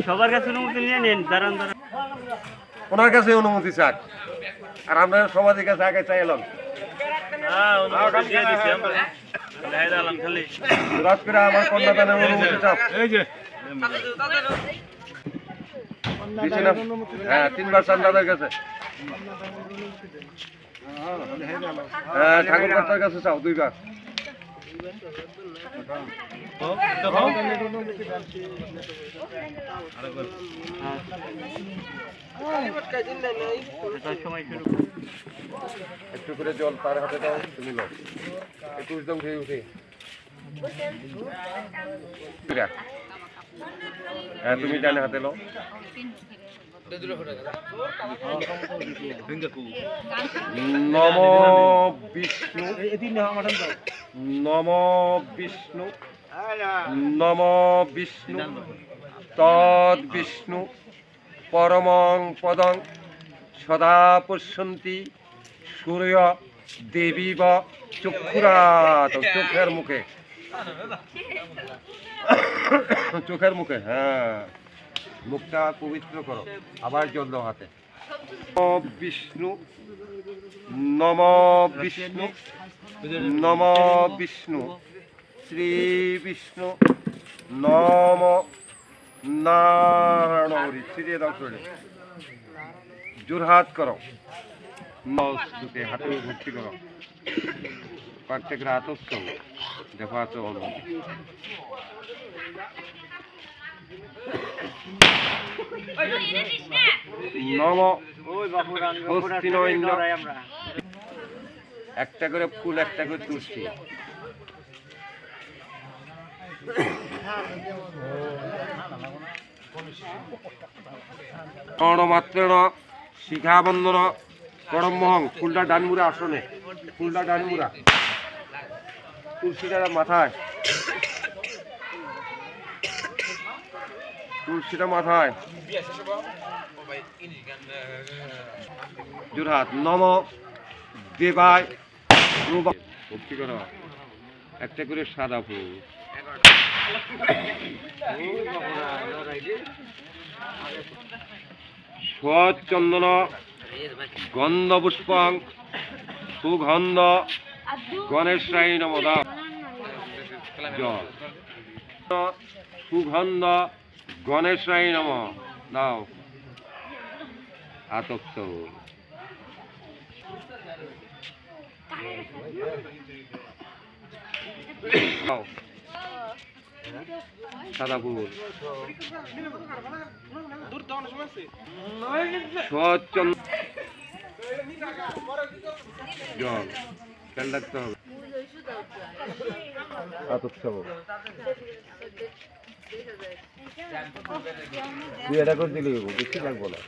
সবার কাছে অনুমতি নিয়ে নেন, দাঁড়ান দাঁড়ান। ওনার কাছে অনুমতি চাক, আর আমরা সমাজের কাছে আগে চাইলাম রাজপীরা আমার কন্যাদানের অনুমতি চাপ। হ্যাঁ, 3বার চান দাদার কাছে, হ্যাঁ ঠাকুর কর্তার কাছে চাও 2বার। একটু করে জল তার হাতে দাও, তুমি লো একটু উঠে উঠে উঠে। হ্যাঁ তুমি ডানে হাতে লো। নম বিষ্ণু নম বিষ্ণু নম বিষ্ণু তদ বিষ্ণু পরমং পদং সদা পশ্যন্তি সূর্য দেবী বা চক্ষুরাত। চোখের মুখে, চোখের মুখে, হ্যাঁ মুখটা পবিত্র করো। আবার জল দাও হাতে। বিষ্ণু নম বিষ্ণু নম বিষ্ণু শ্রী বিষ্ণু নম নারায়ণ। সিরিয়ে দাও চলে, জোরহাত করো, দুটি হাতে ভর্তি করো। প্রত্যেক রাত দেখো আছে নম একটা করে ফুল, একটা করে তুলসী। মাত্র শিখাবন্ধন করমহং। ফুলটা ডানমুড়া আসনে, ফুলটা ডানমুড়া, তুলসীটা মাথায়, তুলসীটা মাথায়। জোরহাত। নম দেবায় ভক্তি কর। একটা করে সাদা ফুল, সচন্দন গন্ধ পুষ্পং সুগন্ধ গণেশাই নমঃ। জল সুগন্ধ গণেশাই নমঃ দাও। আতপ্ত সাদা ফুল, সচন্দন জল। খেয়াল রাখতে হবে। তুই এটা করে দিলি বেশি লাগবো না।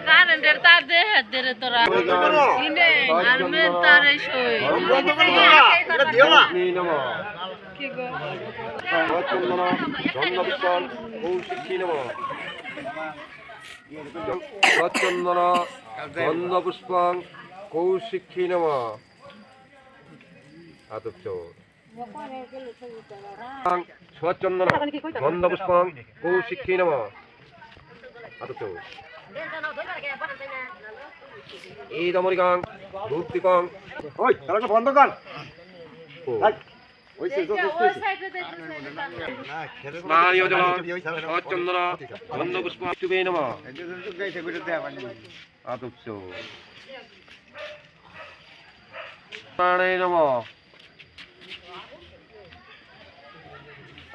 কারেন্টের তার দে হাত দে তোরা ইনে আর্মের তার এই সই কি গো সচন্দন গন্ধ পুষ্পং কৌশিক্ষী নমঃ। সচন্দন গন্ধ পুষ্পং কৌশিক্ষী নমঃ। এই দমরিকাং ভূতিকং। ওই তারা বন্ধ কর। সচন্দন গন্ধ পুষ্পং তুবে নমঃ। আতপ্ত প্রাণায় নমঃ।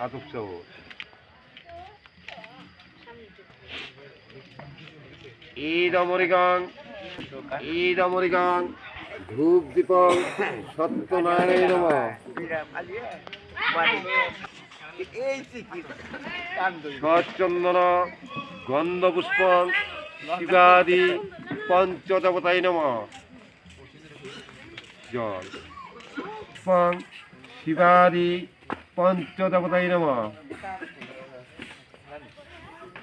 আতপ্ত ঈদমরিগাং ঈদমরিগাং ধূপ দীপং সত্যনারায়ণ নমঃ। সচন্দন গন্ধ পুষ্পং শিবাদি পঞ্চদেবতায় নমঃ। জল পুষ্পং শিবাদি পঞ্চদেবতায় নমঃ।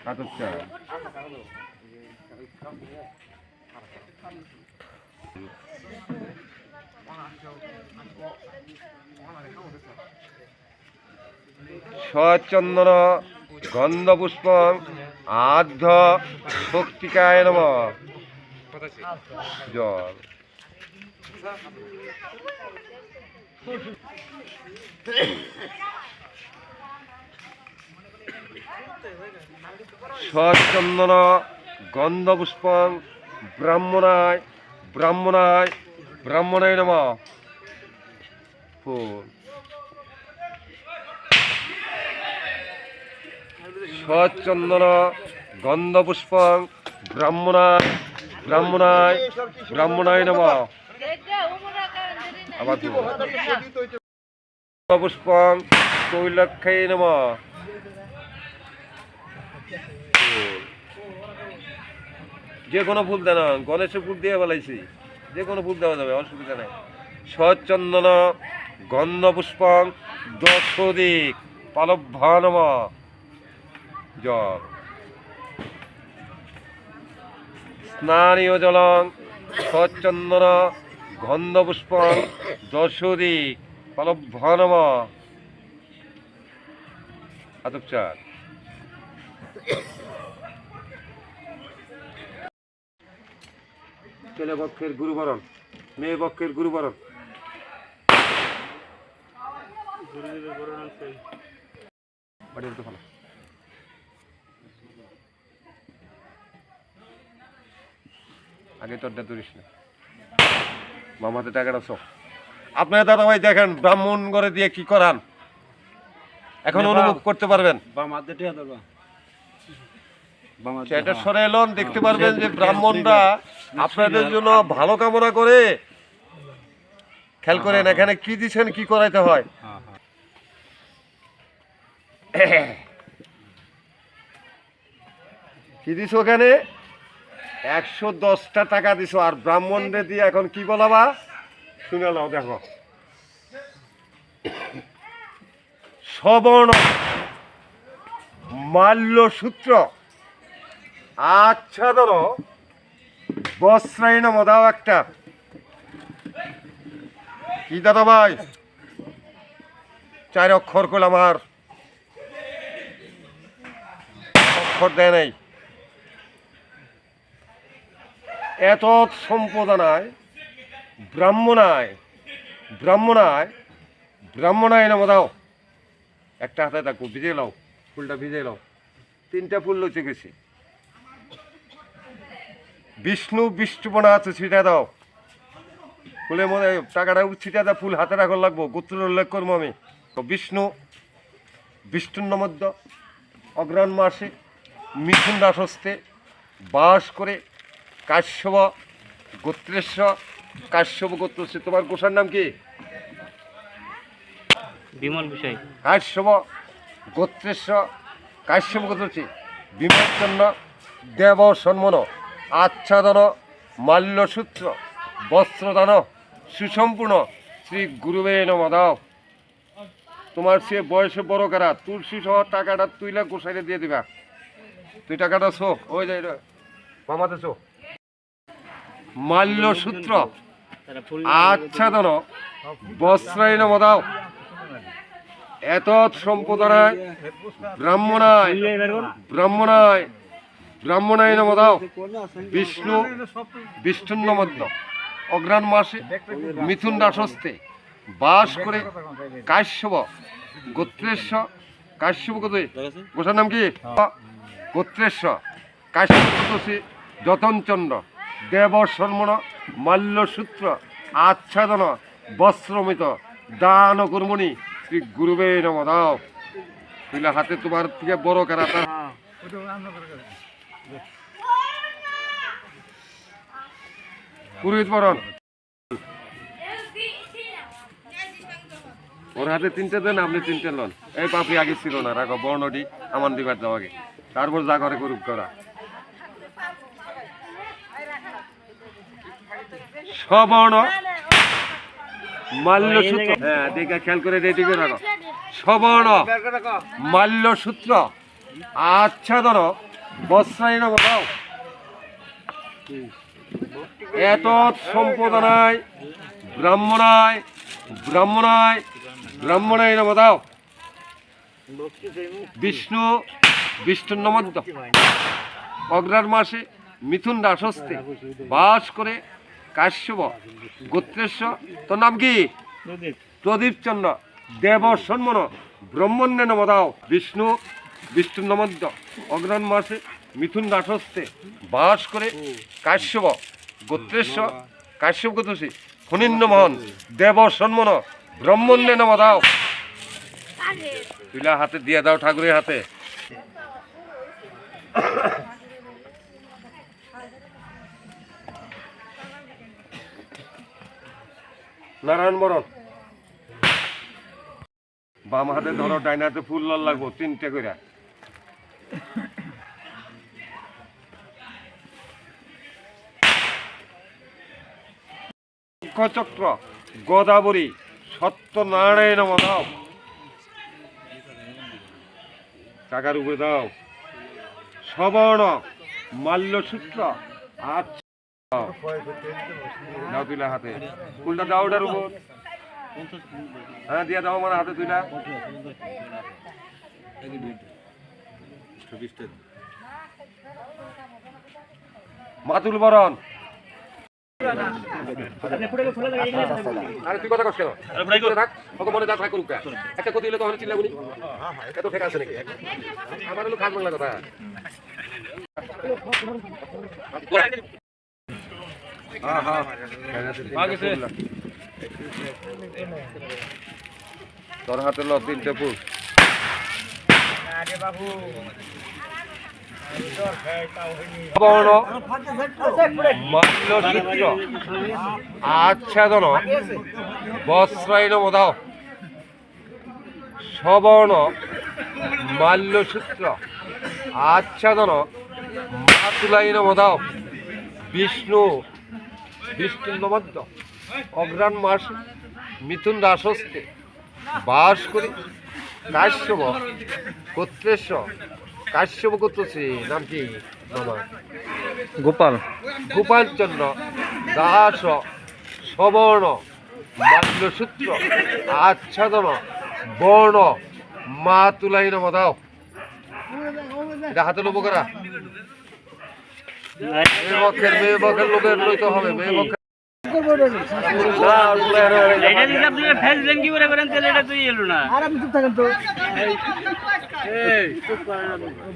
আতপ চাল সচন্দন গন্ধপুষ্প আর্ধ শক্তিকায় নম জল সচন্দন গন্ধপুষ্প ব্রাহ্মণায় ব্রাহ্মণায় ব্রাহ্মণায় নম ফুল সচন্দন গন্ধপুষ্প ব্রাহ্মণায় ব্রাহ্মণায় ব্রাহ্মণায় নম আবার পুষ্প কৈলক্ষায় নম যে কোনো ফুল দেন গণেশের ফুল দিয়ে বলাইছি যে কোনো ফুল দেওয়া যাবে অসুবিধা নেই সচন্দন গন্ধপুষ্প দশদিক পালভ্যা নম জল স্নানীয় জলং সচন্দন গন্ধপুষ্প দশদিক পালভ্যা নম আতপ চাল ছেলে পক্ষের গুরুবরণ মেয়ে পক্ষের গুরুবরণ আগে তোরটা তুলিস না মামাতে টাকাটা সব আপনার দাদা ভাই দেখেন ব্রাহ্মণ করে দিয়ে কি করান এখন অনুভব করতে পারবেন সেটা সরে এলন দেখতে পারবেন যে ব্রাহ্মণরা আপনাদের জন্য ভালো কামনা করে খেয়াল করেন এখানে কি দিচ্ছেন কি করাইতে হয় কি দিছ ওখানে 110টা টাকা দিছ আর ব্রাহ্মণদের দিয়ে এখন কি বলাবা শুনে নাও দেখো সবর্ণ মাল্যসূত্র আচ্ছাদন বস্ত্রায়ণ মদাও একটা কি দাদা ভাই 4 অক্ষর করলাম আর অক্ষর দেয় নাই এত সম্পদনায় ব্রাহ্মণায় ব্রাহ্মণায় ব্রাহ্মণায় নাম দাও একটা হাতে থাকো ভিজে লাও ফুলটা ভিজে লাও 3টা ফুল লচে গেছে বিষ্ণু বিষ্ণুপনা আছে ছিটা দাও ফুলের মধ্যে টাকাটা ছিটা দাও ফুল হাতে রাখা লাগবো গোত্র উল্লেখ করবো আমি বিষ্ণু বিষ্ণুর মধ্য অগ্রহণ মাসে মিথুন রাসস্তে বাস করে কাশ্যপ গোত্রেশ্ব কাশ্যপ গোত্রশ্রী তোমার গোসার নাম কি বিমল বিষয় কাশ্যপ গোত্রেশ্ব কাশ্যপ গোত্রশ্রী বিমলচন্দ্র দেব সম্মন আচ্ছাদন মাল্যসূত্র বস্ত্রদান সুসম্পূর্ণ শ্রী গুরুবে নম দাও তোমার সে বয়সে বড় কারা তুলসী সহ টাকাটা তুইলা গোসাইলে দিয়ে দিবা তুই টাকাটা শোক ওই যাই মামাতে শোক মাল্যসূত্র আচ্ছাদন বস্ত্রায় নম দাও এত সম্পদায় ব্রাহ্মণায় ব্রাহ্মণায় ব্রাহ্মণায় নম দাও বিষ্ণু বিষ্ণুর মধ্য অগ্রহণ মাসে মিথুন রাসস্তে বাস করে কাশ্যপ গোত্রেশ্ব কাশ্যপ গোসার নাম কি গোত্রেশ্ব কাশ্যপ গোত্রশ্রী যতনচন্দ্র দেব শর্মণ মাল্যসূত্র আচ্ছাদন বস্ত্রমিত দান কর্মণি শ্রী গুরুবে নম দাও তুইলা হাতে তোমার থেকে বড় কারা পুরোহিত বরণ ওর হাতে 3টে দেন আপনি 3টে লন এই পাপি আগে ছিল না রাখো বর্ণটি আমার দিবার যাও আগে তারপর যা করে করুক করা সবর্ণ মাল্যসূত্র হ্যাঁ দেখে খেয়াল করে রেডি করে রাখো সবর্ণ মাল্যসূত্র আচ্ছাদন বস্ত্রায় নম দাও। এত সম্পদানায় ব্রাহ্মণায় ব্রাহ্মণায় ব্রাহ্মণায় নম দাও। বিষ্ণু বিষ্ণুর নমদ্য অগ্রার মাসে মিথুন রাসস্তে বাস করে কাশ্যপ গোত্রেশ্ব। তোর নাম কি? প্রদীপ চন্দ্র দেব সন্মন ব্রহ্মণ্যে নম দাও। বিষ্ণু বিষ্ণুর নমদ্য অগ্রাণ মাসে মিথুন রাসস্তে বাস করে কাশ্যপ গোত্রেশ্ব কাশ্যপ গোত্রসী ফণীন্দ্র মোহন দেব সন্মন ব্রহ্মণ্যে নম দাও। তুলা হাতে দিয়ে দাও ঠাকুরের হাতে। নারায়ণ বরণ বাম হাতে ধরো, ডাইন হাতে ফুল লাল লাগবো 3টে করে। চক্র গোদাবরী সত্যনারায়ণ নম দাও। টাকার উপরে দাও। সবর্ণ মাল্যসূত্র দাও তুলা হাতে। ফুলটা দাও ওটার উপর। হ্যাঁ দিয়ে দাও আমার হাতে তুলা। মাতুল বরণ। আরে তুই কথা কষ্ট থাক, কত মনে যা থাক করুক। একটা কথা হলে তো চিল্লা গুনি এত ঠেকা আছে নাকি? আমার হলো খাস বাংলা কথা। তোর হাতে ল 3টে ফুল। আচ্ছাদন বস্ত্রায় নম দাও। সবর্ণ মাল্যসূত্র আচ্ছাদন মাতুলাই নম দাও। বিষ্ণু বিষ্ণুর নমদ্য অগ্রাণ মাস মিথুন রাসস্তে বাস করে কাশ্যপ গোত্রেশ্ব কাশ্যপ গোত্রসী। নাম কি? গোপাল গোপাল চন্দ্র দাস সবর্ণ মাল্যসূত্র আচ্ছাদন বর্ণ মা তুলাই নম দাও। এটা হাতে লোক করা মেয়ে পক্ষের লোকের লইতে হবে। মেয়ে পক্ষের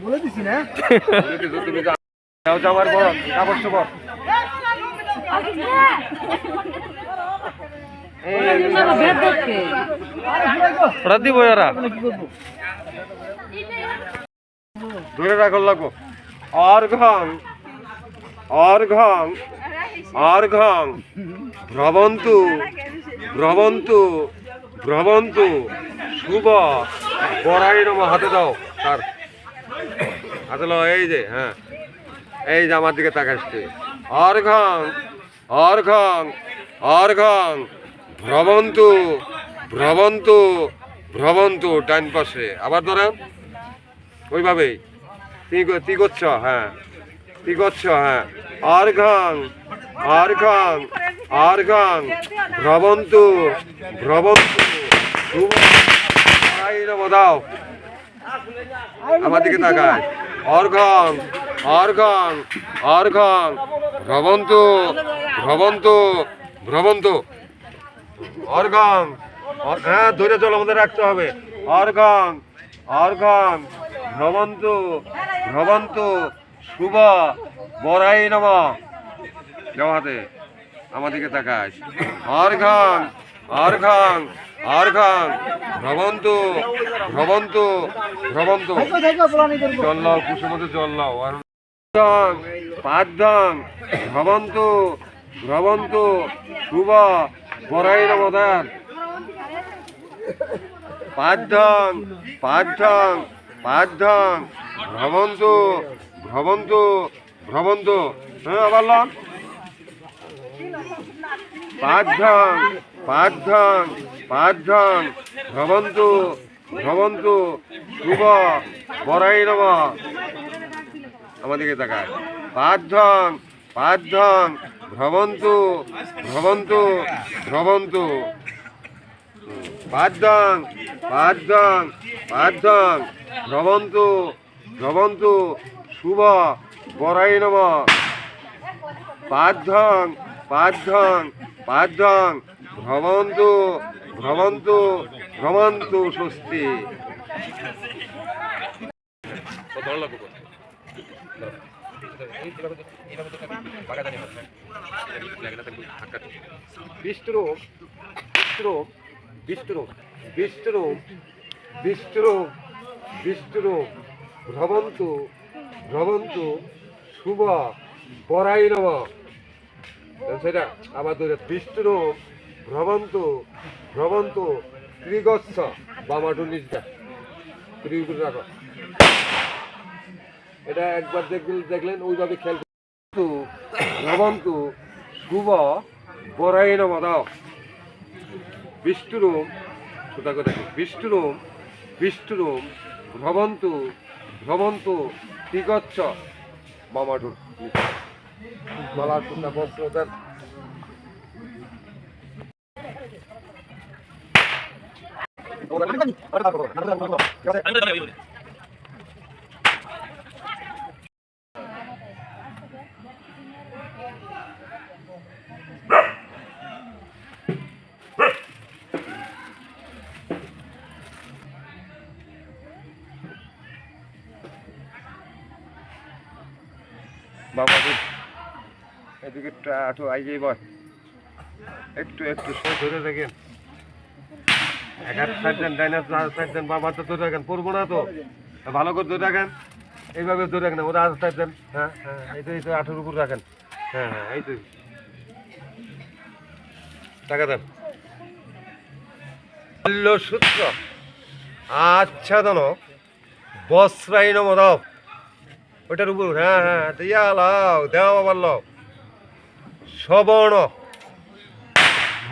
বলে দিছি না আমার বড় কাপড় চোপড় দিব ওরা ধরে রাখল লাগবো। অর্ঘং অর্ঘং অর্ঘং ভ্রবন্তু ভ্রবন্তু ভ্রবন্তু শুভ বড়াই নম। হাতে দাও তার হাতে লো। এই যে হ্যাঁ এই যে আমার দিকে তাকাস তুই। অর্ঘং অর্ঘং অর্ঘং ভ্রবন্তু ভ্রবন্তু ভ্রবন্তু। ডাইন পাশে আবার ধরেন ওইভাবেই তুই করছ। হ্যাঁ তুই করছ। হ্যাঁ অর্ঘং অর্ঘং অর্ঘং ভ্রবন্তু ভ্রবন্তু শুভ নম দাও। আমার দিকে তাকায়। অর্ঘং অর্ঘং অর্ঘং ভ্রবন্তু ভ্রবন্তু ভ্রবন্তু অর্ঘং। হ্যাঁ ধরে চলো, আমাদের রাখতে হবে। অর্ঘং অর্ঘং ভ্রবন্তু ভ্রবন্তু শুভ বরাই নম। যাও হাতে আমার দিকে তাকাস। অর্ঘং অর্ঘং অর্ঘং ভ্রবন্তু ভ্রবন্তু ভ্রবন্তু। জল লাও কুসুমতে জল লাও। পাদ্ধং ভ্রবন্তু ভ্রবন্তু শুভ বরাই নমদান। পাদ্ধং পাদ্ধং পাদ্ধং ভ্রবন্তু ভ্রবন্তু ভ্রবন্তু। হ্যাঁ আবার লন। পাদ্ধং পাদ্ধং পাদ্ধং ভ্রবন্তু ভ্রবন্তু শুভ বরাই নম। আমাদেরকে তাকায়। পাঠ্যং পাঠ্যং ভ্রবন্তু ভ্রবন্তু ভ্রবন্তু। পাঠ্যং পাঠ্যং পাঠ্যং ভ্রবন্তু ভ্রবন্তু শুভ বরাই নমঃ। পাঠ্যং পাঠ্যং পাঠ্যং ভ্রবন্তু ভ্রবন্তু ভ্রমন্তু স্বস্তি। বিষ্ণুরূপ বিষ্ণুরূপ বিষ্ণুরূপ বিষ্ণুরূপ বিষ্ণুরূপ বিষ্ণুরূপ ভ্রবন্তু ভ্রবন্তু শুভ বরাই নমঃ। সেটা আবার ধরে বিষ্ণুরূপ ভ্রবন্তু ভ্রবন্তু ত্রিগচ্ছ বামাটু নিজটা ত্রিগুণ রাখো। এটা একবার দেখলেন ওইভাবে খেয়াল ভ্রবন্তু শুভ বরাই নমঃ দাও। বিষ্ণুরূপ সুতা করে বিষ্ণুরূপ বিষ্ণুরূপ ভ্রবন্তু ভ্রবন্তু ত্রিগচ্ছ বামাটু গলার সুতা বস্ত্র দেন। বাবাজি এদিকে একটু আইগেই বয়, একটু একটু সে ধরে দেখেন। এক হাত সাইড দেন, ডাইন হাত সাইড দেন, বাম হাতটা ধরে রাখেন, পড়বো না তো, ভালো করে ধরে রাখেন, এইভাবে ধরে রাখেন। ওরা হাত সাইড দেন, হ্যাঁ হ্যাঁ, এই তো আঠের উপর রাখেন, হ্যাঁ হ্যাঁ, এই তো টাকা দেন। সূত্র আচ্ছাদন বস্ত্রাই নমঃ দাও, ওইটার উপর, হ্যাঁ হ্যাঁ, দিয়া লাও, দেওয়া আবার লাও। সবর্ণ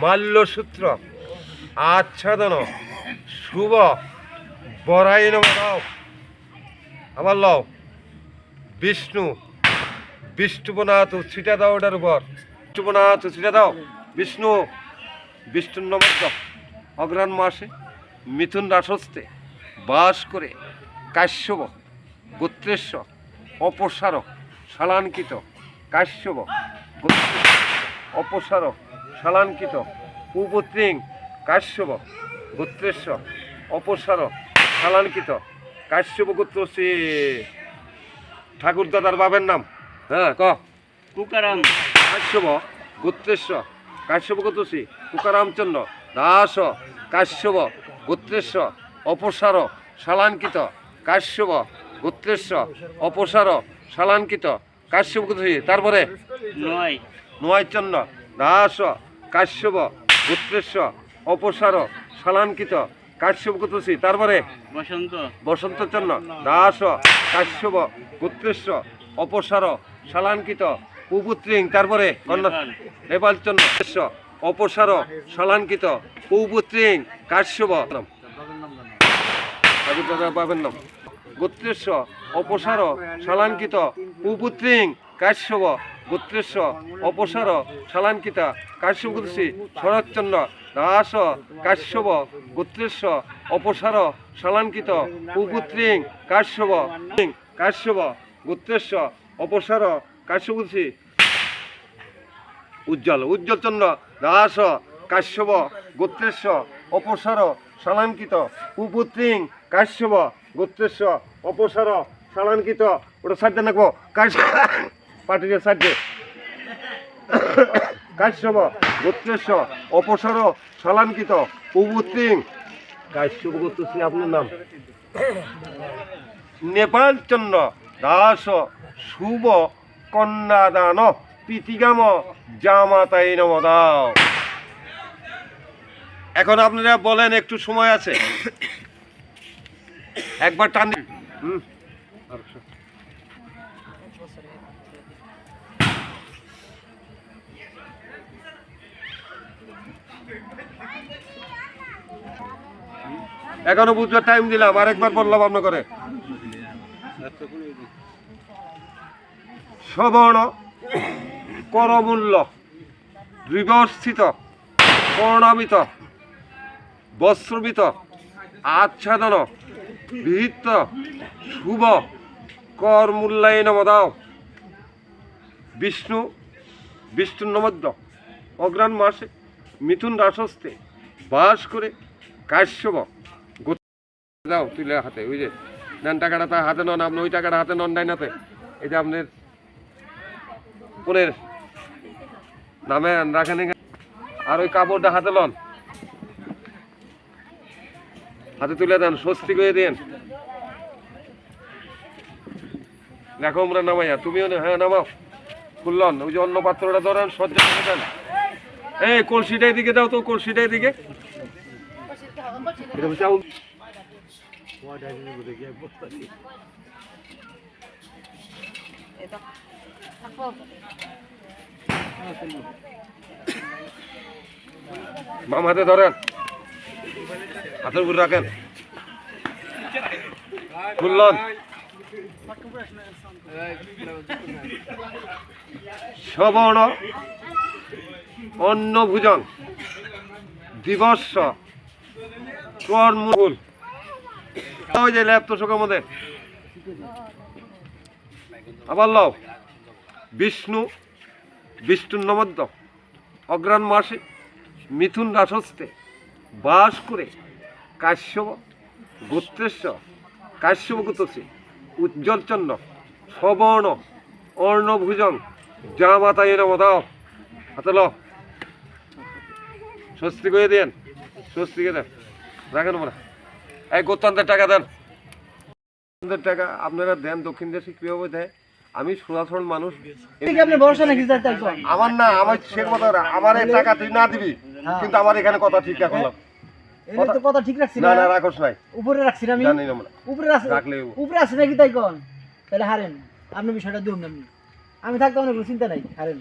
মাল্যসূত্র আচ্ছাদন শুভ বরাই নমঃ দাও, আবার লাও। বিষ্ণু বিষ্ণুপনাথ ছিটা দাও ওটার উপর, বিষ্ণুপনাথ ছিটা দাও। বিষ্ণু বিষ্ণুর নমস্য অগ্রহণ মাসে মিথুন রাশস্তে বাস করে কাশ্যপ গোত্রেশ্ব অপসার শালাঙ্কিত কাশ্যপ গোত্রেশ্ব অপসার শালাঙ্কিত কুপুত্রিং কাশ্যপ গোত্রেশ্ব অপসার শালাঙ্কিত কাশ্যপ গোত্রশ্রী। ঠাকুর দাদার বাবের নাম, হ্যাঁ ক কুকারাম কাশ্যপ গোত্রেশ্ব কাশ্যপ গোত্রশ্রী কুকারামচন্দ্র দাস কাশ্যপ গোত্রেশ্ব অপসার শালাঙ্কিত কাশ্যপ গোত্রেশ্ব অপসার শালাঙ্কিত কাশ্যপ গোত্রশ্রী। তারপরে নয় নয়চন্দ্র দাস কাশ্যপ গোত্রেশ্ব অপসার শালাঙ্কিত কাশ্যপ গোত্রশ্রী। তারপরে বসন্ত বসন্তচন্দ্র দাস কাশ্যপ গোত্রেশ্ব অপসার শালাঙ্কিত কুপুত্রিং। তারপরে কন্যা নেপালচন্দ্র অপসার শালাঙ্কিত কুপুত্রিং কাশ্যপ পাবেন নাম গোত্রেশ্ব অপসার শালাঙ্কিত কুপুত্রিং কাশ্যপ গোত্রেশ্ব অপসার শালাঙ্কিত কাশ্যপ গোত্রশ্রী। শরৎচন্দ্র দাস কাশ্যপ গোত্রেশ্ব অপসার শালাঙ্কিত কুপুত্রিং কাশ্যপ কাশ্যপ গোত্রেশ্ব অপসার কাশ্যপ গোত্রশ্রী। উজ্জ্বল উজ্জ্বলচন্দ্র দাস কাশ্যপ গোত্রেশ্ব অপসার শালাঙ্কিত কুপুত্রিং কাশ্যপ গোত্রেশ্ব অপসার শালাঙ্কিত। ওটা সাইডে রাখবো, পাটির সাইডে কাশ্যপ গোত্রেশ্ব অপসার শালাঙ্কিত কুপুত্রিং কাশ্যপ গোত্রশ্রী। আপনার নাম নেপালচন্দ্র দাস শুভ কন্যাদান প্রীতিকাম জামাতাই নমঃ দাও। এখন আপনারা বলেন, একটু সময় আছে, একবার টান দিন। এখনো বুঝবার টাইম দিলাম, আরেকবার বললাম আপনার করে। সবর্ণ করমূল্য বিবর্ষিত প্রণামিত বস্ত্রবিত আচ্ছাদন বিহিত শুভ কর মূল্যায়ন মদাও বিষ্ণু নমদ্য অগ্রাণ মাসে মিথুন রাসস্তে বাস করে কাশ্যপ দাও তুলে হাতে ওই যে দেন টাকাটা তার হাতে নন আপনি ওই টাকাটা হাতে নন ডাইনাতে এটা আপনার পনের নামে রাখেন আর ওই কাপড়টা হাতে লন হাতে তুলে দেন স্বস্তি করে দেন দেখো আমরা নামাইয়া তুমিও হ্যাঁ নামাও খুললন ওই যে অন্য পাত্রটা ধরেন সজ্জা করে দেন এই কলসিটাই দিকে দাও তো কলসিটাই দিকে বাম হাতে ধরেন হাতের উপর রাখেন খুললন সবর্ণ অন্ন ভুজং দিবস্য কর্মূল ওই যে ল্যাপ তো শোকের মধ্যে আবার লও বিষ্ণুর নমদ্য অগ্রাণ মাসে মিথুন রাসস্তে বাস করে কাশ্যপ গোত্রেশ্ব কাশ্যপ গোত্রসে উজ্জ্বল চন্দ্র সবর্ণ অর্ণভুজং যা মাতা এর মদাও হাতে ল স্বস্তি করে দেন স্বস্তি করে দেন রাখেন আমরা এই গোত্রান্তের টাকা দেন টাকা আপনারা দেন দক্ষিণ দেশে কিভাবে দেয় আমি সরাসরি মানুষ আমার না আমার সে কথা আমার এই টাকা তুই না দিবি কিন্তু আমার এখানে কথা ঠিক রাখলাম কথা ঠিক রাখছি না না রাখোস নাই উপরে রাখছি আমি জানি না উপরে রাখলে উপরে আছে নাকি তাই কোন তাহলে হারেন আপনি বিষয়টা দিন আমি থাকতে অনেক চিন্তা নাই হারেন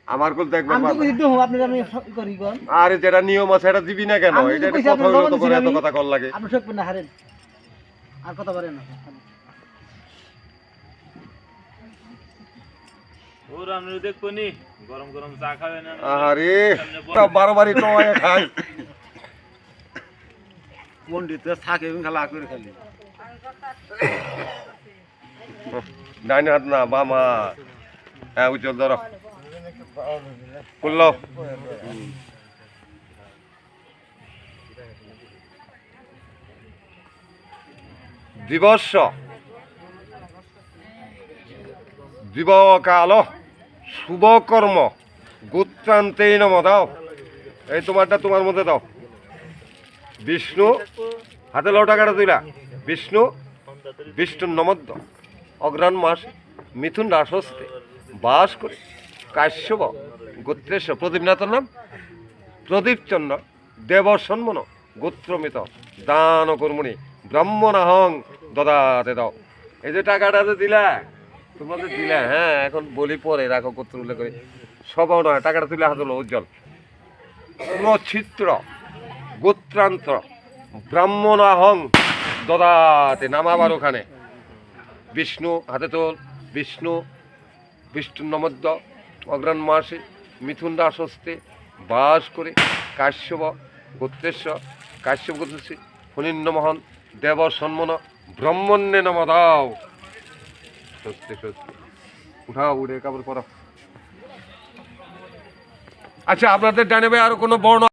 আমার কোল দেখবেন আমি তো দিতে হবো আপনি আমি করি কোন আরে যেটা নিয়ম আছে এটা দিবি না কেন এটা কথা হলো তো করে এত কথা কল লাগে আপনি শুকবেন না হারেন আর কথা বলেন না ওর আমরা দেখবো নি গরম গরম চা খাবে না আরে বারবারই তো খাই পণ্ডিত থাকে খেলা করে খালি ডাইন হাত না বামা হ্যাঁ উজ্জ্বল ধরো করলো দিবস্য দিবকাল শুভকর্ম গোত্রান্তেই নম দাও এই তোমারটা তোমার মধ্যে দাও বিষ্ণু হাতে লো টাকাটা দিলা বিষ্ণুর নমদ্য অগ্রাণ মাস মিথুন রাসস্তে বাস করে কাশ্যপ গোত্রেশ প্রদীপনাথের নাম প্রদীপচন্দ্র দেবসন্মন গোত্রমিত দান কর্মণি ব্রাহ্মণাহং দদাতে দাও এই যে টাকাটা যে দিলা তোমরা তো দিলা হ্যাঁ এখন বলি পরে রাখো গোত্র উল্লেখ করে সবাও নয় টাকাটা তুলে হাত হলো উজ্জ্বল চিত্র গোত্রান্তর ব্রাহ্মণাহং দদাতে নাম আবার ওখানে বিষ্ণু হাতে তোল বিষ্ণুর নমদ্য অগ্রাণ মাসে মিথুন রাসস্তে বাস করে কাশ্যপ গোত্রেশ্বর কাশ্যপ গোত্রেশ্বর ফণীন্দ্র মোহন দেব সন্মন ব্রহ্মণ্যে নম দাও সত্যি সত্যি উঠাও উঠে কাপড় পরো আচ্ছা আপনাদের জানাবে আরো কোনো বর্ণ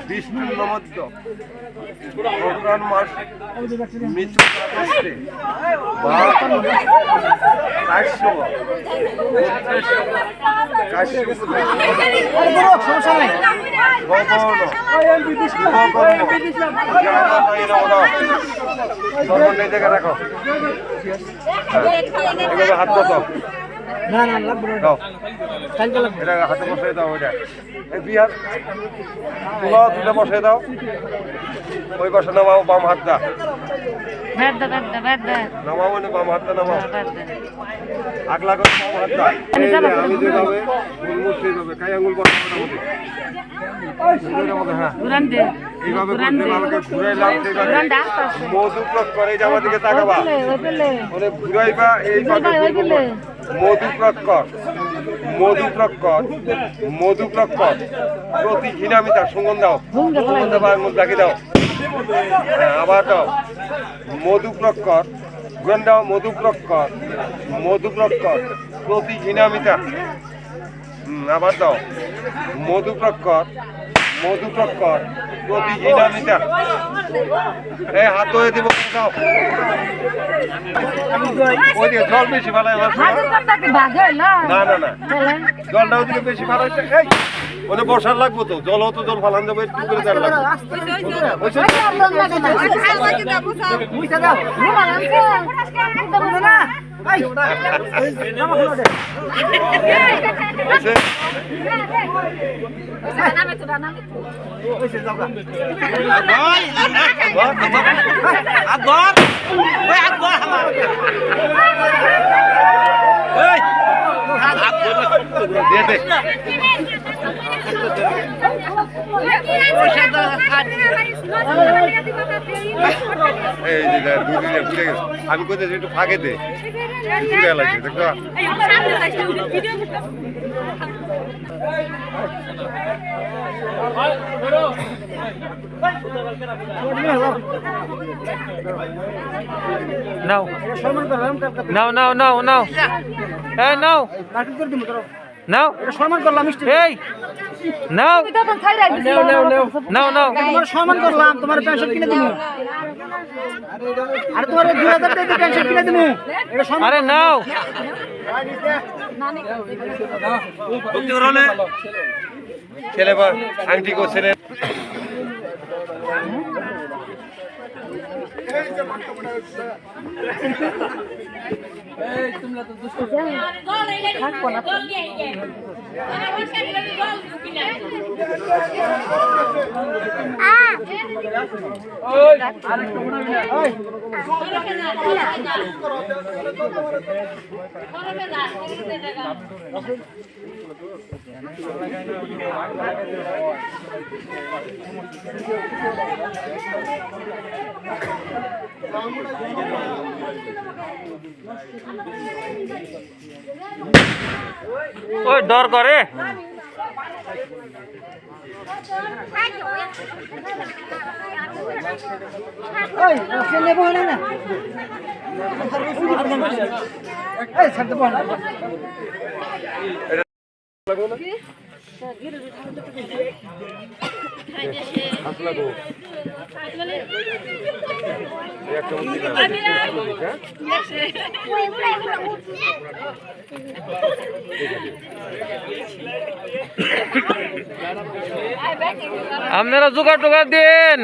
বিষ্ণুর নমদ্য অগ্রহণ মাস মিথুন রাশিতে রাখো হাত মতো না না লাগবে না দাও কালকে লাগবে এটা হাতে বসাই দাও ওইটা এই দুই হাত তোলাও দুটা বসাই দাও ওই পাশে নামাও বাম হাতটা নামাও না বাম হাতটা নামাও আগলা করে বাম হাতটা এই যে আমি যেভাবে গুলমুল সেইভাবে কাই আঙুল বসাবো মধ্যে হ্যাঁ এইভাবে করতে আমাকে ঘুরাইলাম সেইভাবে মধু প্রয়োগ করে এই যে আমার দিকে তাকাবা ওরে ঘুরাইবা এই পাশে মধু প্রয়োগ কর মধু প্রয়োগ কর মধু প্রয়োগ কর প্রতি ঘৃণামিতা সুগন্ধ দাও সুগন্ধ বা আঙুল ডাকি দাও হ্যাঁ আবার দাও মধু প্রয়োগ কর ঘুরান দাও মধু প্রয়োগ কর মধু প্রয়োগ কর প্রতি ঘৃণামিতা আবার দাও মধু প্রয়োগ কর মধু প্রয়োগ কর প্রতি ঘৃণামিতা এই হাত ধরে দিব দাও ওই দিকে জল বেশি ভালো না না না জলটা ওদিকে বেশি ভালো হচ্ছে এই ওনে বসার লাগবো তো জল তো জল ফালান যাবে একটু করে দেওয়ার লাগবে আমি কোথায় একটু ফাঁকে দে লাগছে দেখো নাও নাও নাও নাও নাও এই নাও লাঠি করে দিমু ধরো নাও এটা সম্মান করলাম মিষ্টি এই নাও নাও নাও তোমার সম্মান করলাম তোমার পেনশন কিনে দিমু আরে তোমার 2000 টাকা দিয়ে পেনশন কিনে দিমু এটা সম্মান আরে নাও ছেলে বা আংটি করছেন ওই ডর করে এই সে নেবো না না এই ছাড়তে বল আপনারা জোগাড় টোগাড় দেন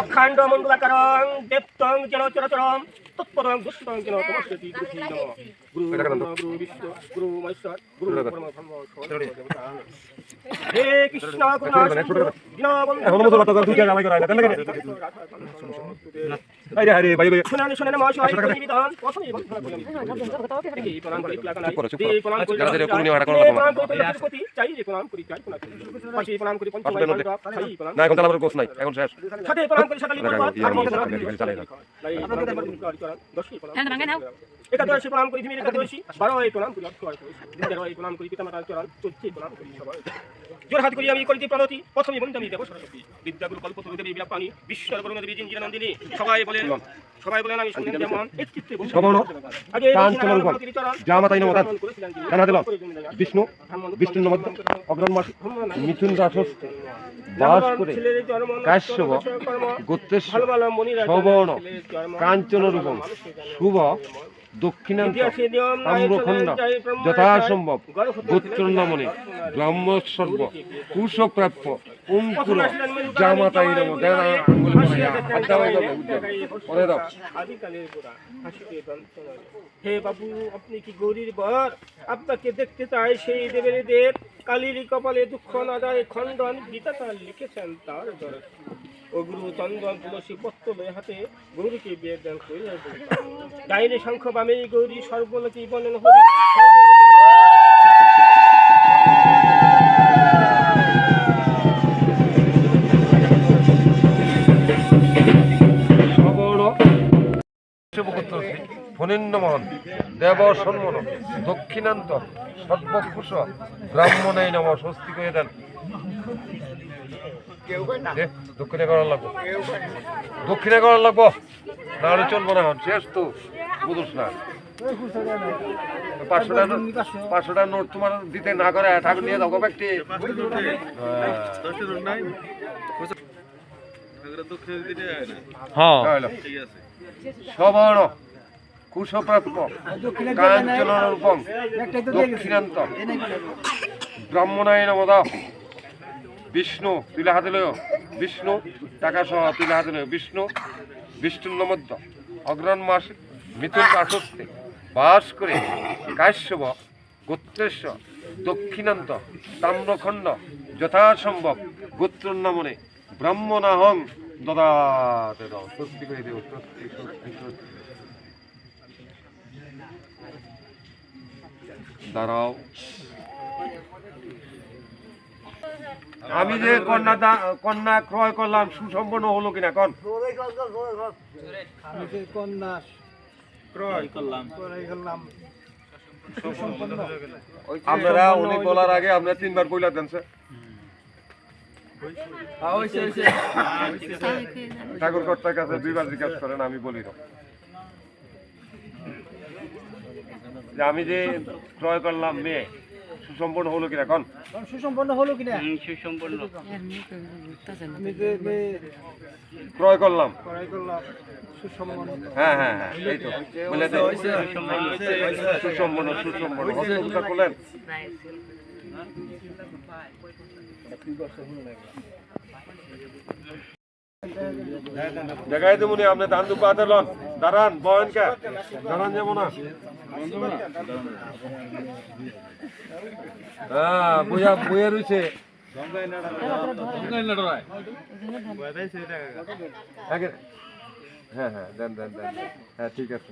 অখণ্ড মঙ্গলাকারং দেবতং যেন চরচরম তৎপরং দুষ্টং যেন তমস্তি গুরু গুরু বিষ্ণু গুরু মহেশ্বর গুরু পরম ব্রহ্ম হে কৃষ্ণ শুনানি শুনে মহাশয় নিবেদন প্রথমে একাদশী প্রণাম করি ভীমের একাদশী 12 প্রণাম করি 13 প্রণাম করি পিতামাতার চরণ 14 প্রণাম করি সবাই জোর হাত করি আমি কলিতে প্রণতি প্রথমে বন্ধমি দেব সরস্বতী বিদ্যাগুরু কল্পতরু দেবী বিরাপানি বিশ্বর বরুণ দেবী জিঞ্জিরা নন্দিনী সবাই বলেন আমি শুনেন যেমন একচিত্তে আগে জামাতাই নমতান জানা দিল বিষ্ণু বিষ্ণু নমঃ অগ্রণ মাস মিথুন রাশস্তে বাস করে কাশ্যপ গোত্রেশ্বর সবর্ণ কাঞ্চন রূপম শুভ দক্ষিণান্ত তাম্রখণ্ড যথাসম্ভব গোত্রনামনে ব্রহ্মসর্ব কুশপ্রাপ্য অঙ্কুর জামাতাই নম হে বাবু আপনি কি গৌরীর বর আপনাকে দেখতে চাই সেই দেবের দেব কালীর কপালে দুঃখ না যায় খণ্ডন গীতা তার লিখেছেন তার দর ও গুরু চন্দন তুলসী পত্র হাতে গৌরীকে বিয়ে দান করিয়া ডাইনে শঙ্খ বামে গৌরী সর্বলোকী বলেন হরি ফণীন্দ্রমোহন দেব সন্মন দক্ষিণান্ত সর্বকুশ ব্রাহ্মণাই নম স্বস্তি করে দেন দক্ষিণে করার লাগবো দক্ষিণে করার লাগবো না হলে চলবো না শেষ তো বুঝুস না 500 টাকা নোট তোমার দিতে না করে ঠাকুর নিয়ে যাও ব্যক্তি সবর্ণ কুশপ্রাপ্য কাঞ্চনরূপম দক্ষিণান্ত ব্রাহ্মণায় নমঃ বিষ্ণু তুলে হাতে লয় বিষ্ণু টাকা সহ তুলে হাতে লয় বিষ্ণু বিষ্ণুর নমদ্য অগ্রণ মাস মিথুন রাশস্তে বাস করে কাশ্যপ গোত্রেশ্বর দক্ষিণান্ত তাম্রখণ্ড যথাসম্ভব গোত্রনামনে ব্রাহ্মণাহং দদাতে দাও স্বস্তি করে দেব স্বস্তি স্বস্তি স্বস্তি দাঁড়াও আমি যে কন্যা ক্রয় করলাম সুসম্পন্ন হলো কিনা কোন? আমি যে কন্যা ক্রয় করলাম আপনারা উনি বলার আগে আপনারা 3 বার কইলা দেন স্যার। ঠাকুর কর্তার কাছে 2 বার জিজ্ঞাসা করেন, আমি বলি না যে আমি যে ক্রয় করলাম মেয়ে সুসম্পন্ন হলো কিনা কোন? সুসম্পন্ন হলো কিনা? আমি যে ক্রয় করলাম করাই করলাম সুসম্পন্ন। হ্যাঁ হ্যাঁ হ্যাঁ এই তো বলে দেন সুসম্পন্ন হস্তটা করলেন। দেখাই দেবো নি আপনি ধান দুপা হাতে লন, দাঁড়ান বয়েন কে দাঁড়ান যাবো না। হ্যাঁ বইয়া বইয়া রয়েছে হ্যাঁ হ্যাঁ দেন দেন দেন হ্যাঁ ঠিক আছে